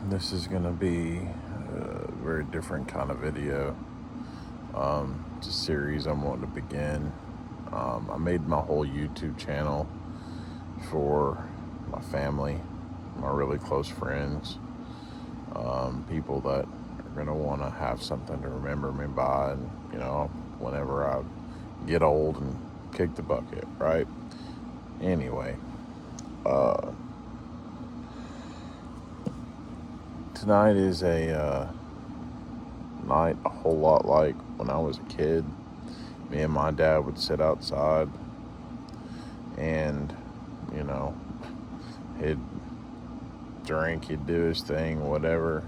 This is going to be a very different kind of video. It's a series I'm wanting to begin. I made my whole YouTube channel for my family, my really close friends, people that are going to want to have something to remember me by, and, whenever I get old and kick the bucket, right? Anyway, tonight is a night a whole lot like when I was a kid. Me and my dad would sit outside and, he'd drink, he'd do his thing, whatever,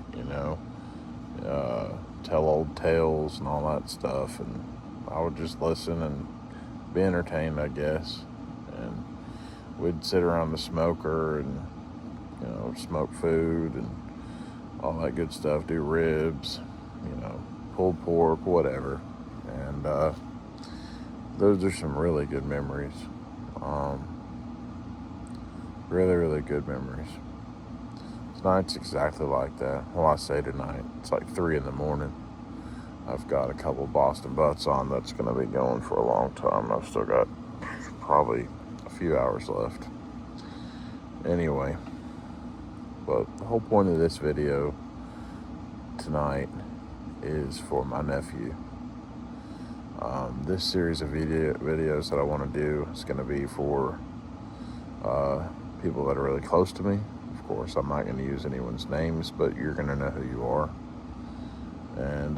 tell old tales and all that stuff. And I would just listen and be entertained, I guess. And we'd sit around the smoker and, smoke food and all that good stuff, do ribs, pulled pork, whatever. And those are some really good memories. Really, really good memories. Tonight's exactly like that. Well, I say tonight, it's like 3 a.m. I've got a couple Boston Butts on that's going to be going for a long time. I've still got probably a few hours left. Anyway, but the whole point of this video tonight is for my nephew. This series of videos that I want to do is going to be for people that are really close to me. Of course, I'm not going to use anyone's names, but you're going to know who you are. And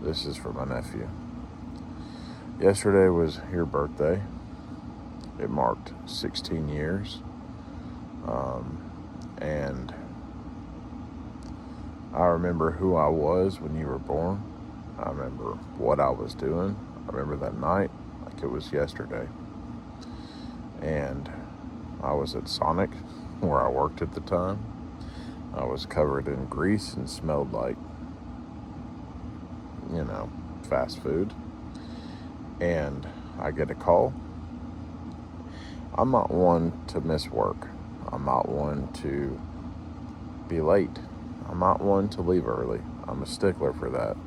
this is for my nephew. Yesterday was your birthday. It marked 16 years. And I remember who I was when you were born. I remember what I was doing. I remember that night like it was yesterday. And I was at Sonic, where I worked at the time. I was covered in grease and smelled like, fast food. And I get a call. I'm not one to miss work. I'm not one to be late. I'm not one to leave early. I'm a stickler for that.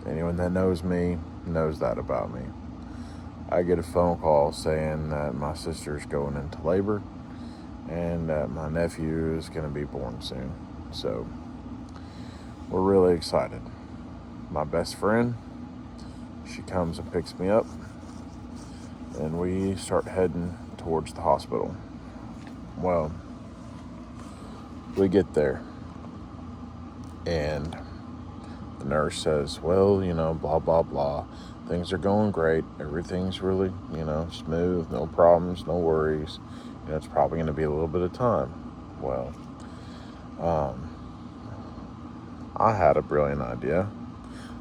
Anyone that knows me knows that about me. I get a phone call saying that my sister's going into labor and that my nephew is going to be born soon. So we're really excited. My best friend, she comes and picks me up, and we start heading towards the hospital. Well, we get there, and the nurse says, well, blah, blah, blah. Things are going great. Everything's really, smooth. No problems, no worries. It's probably going to be a little bit of time. Well, I had a brilliant idea.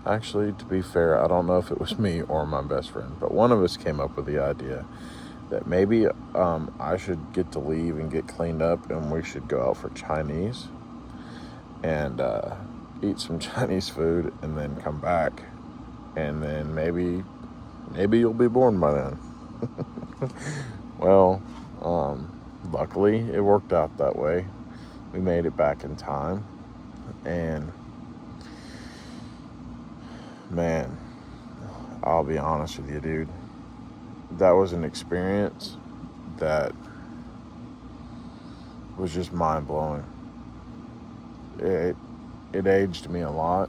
Actually, to be fair, I don't know if it was me or my best friend, but one of us came up with the idea that maybe I should get to leave and get cleaned up, and we should go out for Chinese and eat some Chinese food and then come back. And then maybe you'll be born by then. Well, luckily it worked out that way. We made it back in time. And man, I'll be honest with you, dude. That was an experience that was just mind-blowing. It aged me a lot.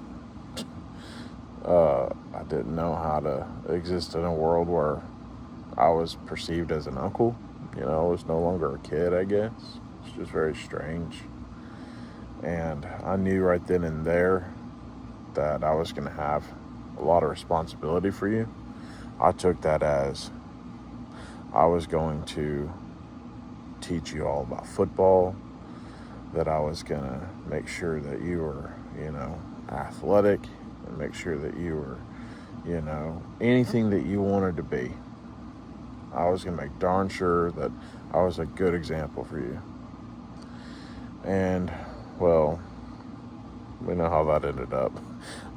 I didn't know how to exist in a world where I was perceived as an uncle. I was no longer a kid, I guess. It's just very strange. And I knew right then and there that I was going to have a lot of responsibility for you. I took that as I was going to teach you all about football, that I was going to make sure that you were, athletic, and make sure that you were, anything that you wanted to be. I was going to make darn sure that I was a good example for you. And, well, we know how that ended up.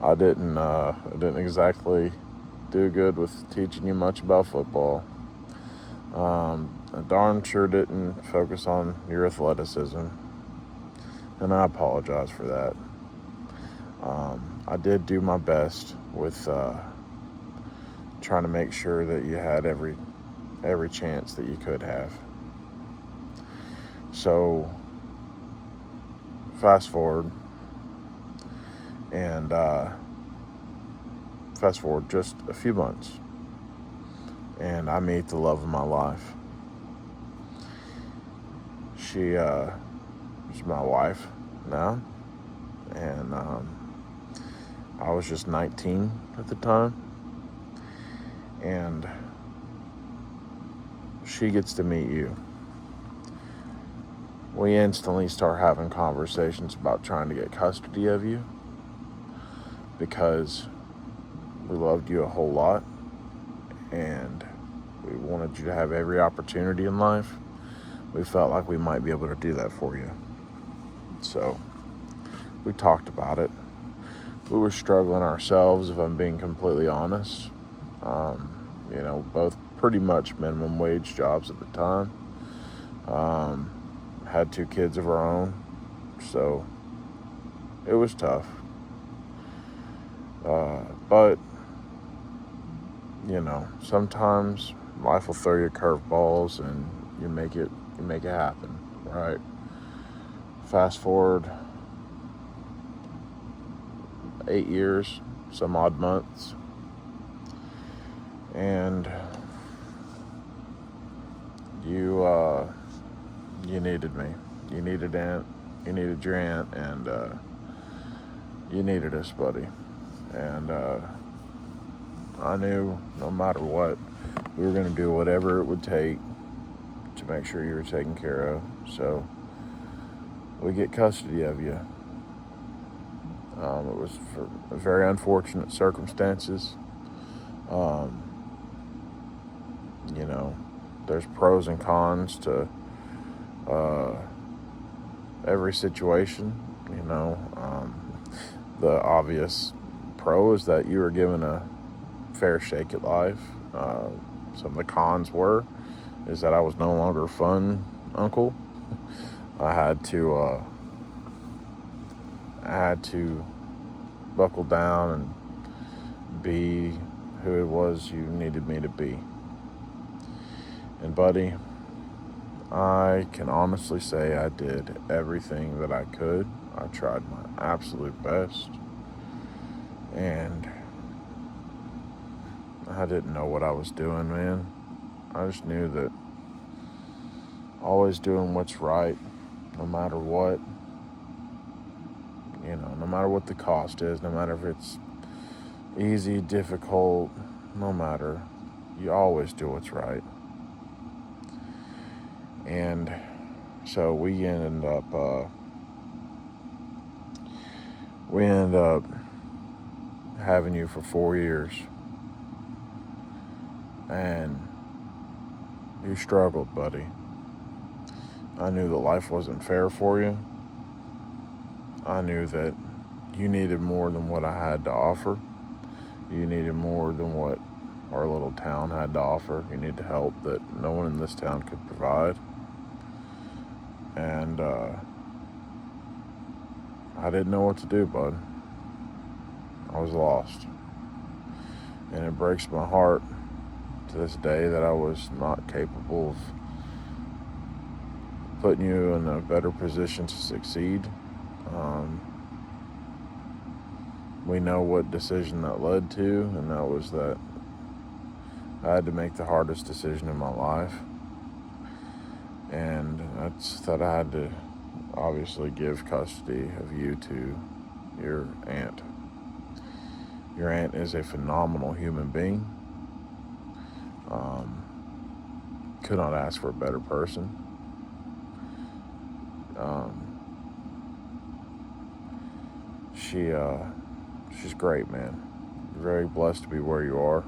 I didn't exactly do good with teaching you much about football. I darn sure didn't focus on your athleticism, and I apologize for that. I did do my best with trying to make sure that you had every chance that you could have. So, fast forward, and fast forward just a few months, and I meet the love of my life. She is my wife now, and I was just 19 at the time, and she gets to meet you. We instantly start having conversations about trying to get custody of you because we loved you a whole lot and we wanted you to have every opportunity in life. We felt like we might be able to do that for you. So we talked about it. We were struggling ourselves, if I'm being completely honest. Both pretty much minimum wage jobs at the time. Had 2 kids of our own, so it was tough. But sometimes life will throw you curveballs, and you make it happen, right? Fast forward 8 years, some odd months, and you needed me. You needed Aunt. You needed your aunt, and you needed us, buddy. And I knew no matter what, we were going to do whatever it would take to make sure you were taken care of. So we get custody of you. It was for very unfortunate circumstances. There's pros and cons to every situation. The obvious pro is that you were given a fair shake at life. Some of the cons is that I was no longer a fun uncle. I had to buckle down and be who it was you needed me to be. And buddy, I can honestly say I did everything that I could. I tried my absolute best. And I didn't know what I was doing, man. I just knew that always doing what's right, no matter what, no matter what the cost is, no matter if it's easy, difficult, no matter, you always do what's right. And so we ended up having you for 4 years, and you struggled, buddy. I knew that life wasn't fair for you. I knew that you needed more than what I had to offer. You needed more than what our little town had to offer. You needed help that no one in this town could provide. And I didn't know what to do, bud. I was lost. And it breaks my heart to this day that I was not capable of putting you in a better position to succeed. We know what decision that led to, and that was that I had to make the hardest decision in my life. And that's that I had to obviously give custody of you to your aunt. Your aunt is a phenomenal human being. Could not ask for a better person. She's great, man. Very blessed to be where you are.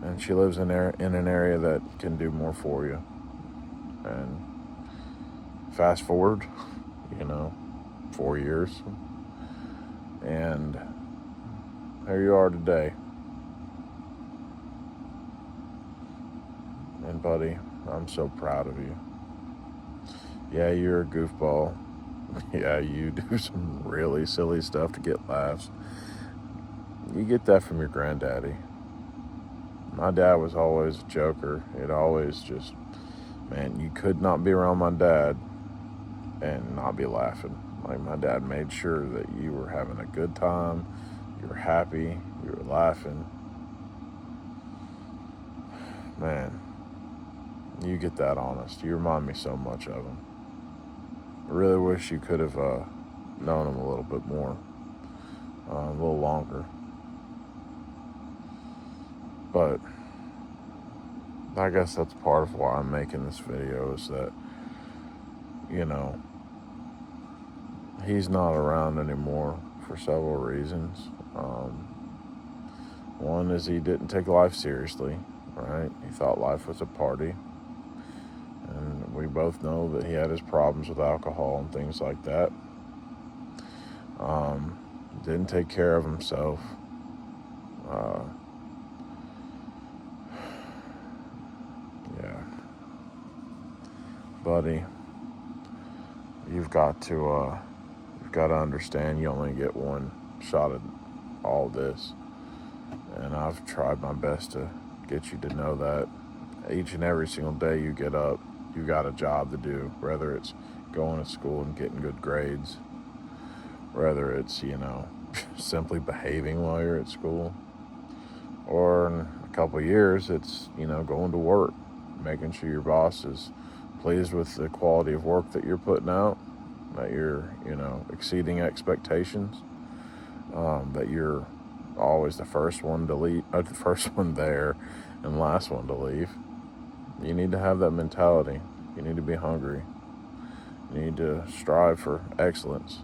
And she lives in an area that can do more for you. And fast forward, 4 years. And there you are today. And buddy, I'm so proud of you. Yeah, you're a goofball. Yeah, you do some really silly stuff to get laughs. You get that from your granddaddy. My dad was always a joker. It always just, man, you could not be around my dad and not be laughing. Like, my dad made sure that you were having a good time, you were happy, you were laughing. Man, you get that honest. You remind me so much of him. I really wish you could have known him a little bit more, a little longer. But I guess that's part of why I'm making this video, is that, you know, he's not around anymore for several reasons. One is he didn't take life seriously, right? He thought life was a party. And we both know that he had his problems with alcohol and things like that. Didn't take care of himself. Yeah. Buddy, you've got to understand you only get one shot at all this. And I've tried my best to get you to know that. Each and every single day you get up, you got a job to do, whether it's going to school and getting good grades, whether it's, simply behaving while you're at school, or in a couple of years, it's, going to work, making sure your boss is pleased with the quality of work that you're putting out, that you're, exceeding expectations, that you're always the first one to leave, the first one there and last one to leave. You need to have that mentality. You need to be hungry. You need to strive for excellence.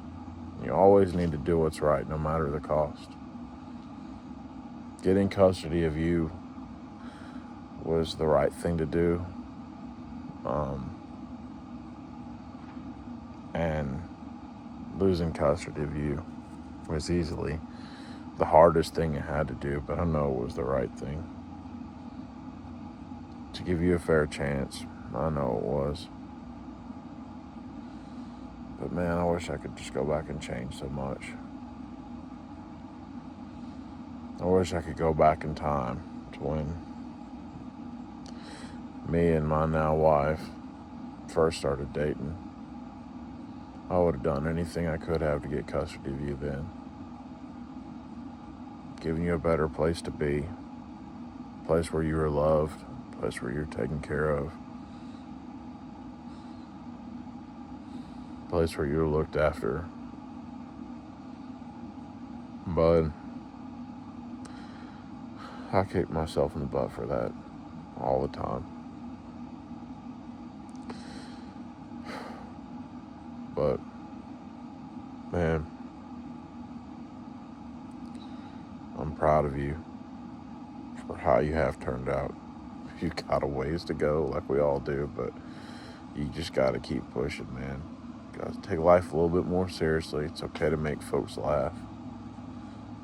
You always need to do what's right, no matter the cost. Getting custody of you was the right thing to do. And losing custody of you was easily the hardest thing I had to do, but I know it was the right thing. To give you a fair chance, I know it was. But man, I wish I could just go back and change so much. I wish I could go back in time to when me and my now wife first started dating. I would have done anything I could have to get custody of you then. Giving you a better place to be. A place where you were loved. A place where you're taken care of. A place where you were looked after. But I kick myself in the butt for that all the time. But, man, I'm proud of you for how you have turned out. You've got a ways to go, like we all do, but you just got to keep pushing, man. You got to take life a little bit more seriously. It's okay to make folks laugh,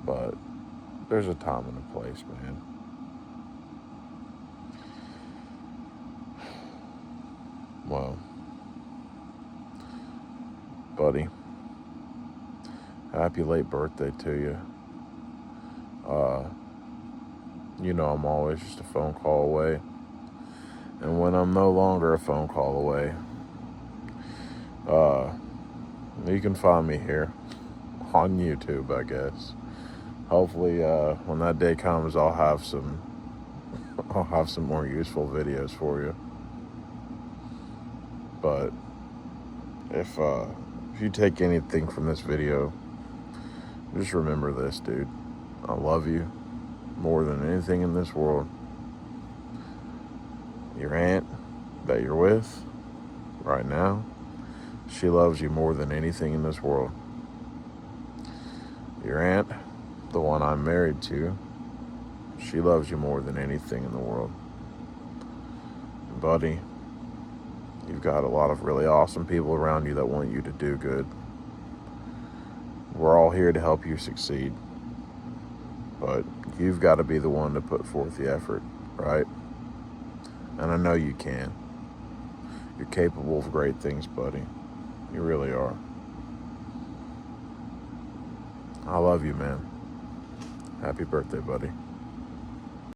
but there's a time and a place, man. Well, buddy, happy late birthday to you. I'm always just a phone call away. And when I'm no longer a phone call away, you can find me here on YouTube, I guess. Hopefully, when that day comes, I'll have some more useful videos for you. But if you take anything from this video, just remember this, dude. I love you more than anything in this world. Your aunt that you're with right now, she loves you more than anything in this world. Your aunt, the one I'm married to, she loves you more than anything in the world. Buddy, you've got a lot of really awesome people around you that want you to do good. We're all here to help you succeed. But you've got to be the one to put forth the effort, right? And I know you can. You're capable of great things, buddy. You really are. I love you, man. Happy birthday, buddy.